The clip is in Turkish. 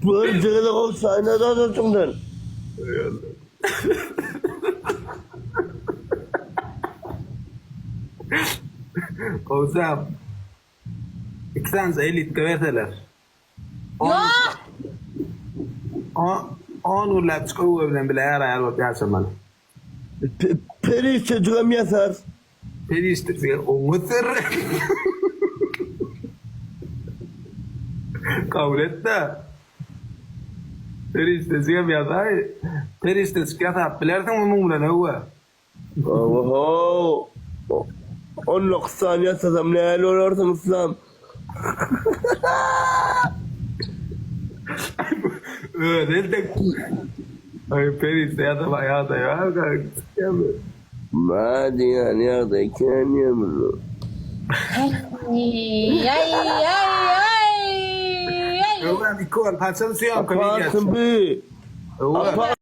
Böyle o sahnede adamdan. Oğuzhan. 2 tane elit verseler. Yok. On ulan çıkıyor bilen bile ayar olup yaşamalı. Peri çocuğum yatar. Peri işte o mısır. Kabul et de. Peri işte yatar. Peri işte yatar. Bilersin onun ulan hava. Oho. 10 saniye sazam ne hal olursun İslam. Öyle ay Peri işte yatar ya da ya. ما ادري يعني هذا كان يمر Ay ay ay ay. Öyle bir kol parçalı suyan apart bir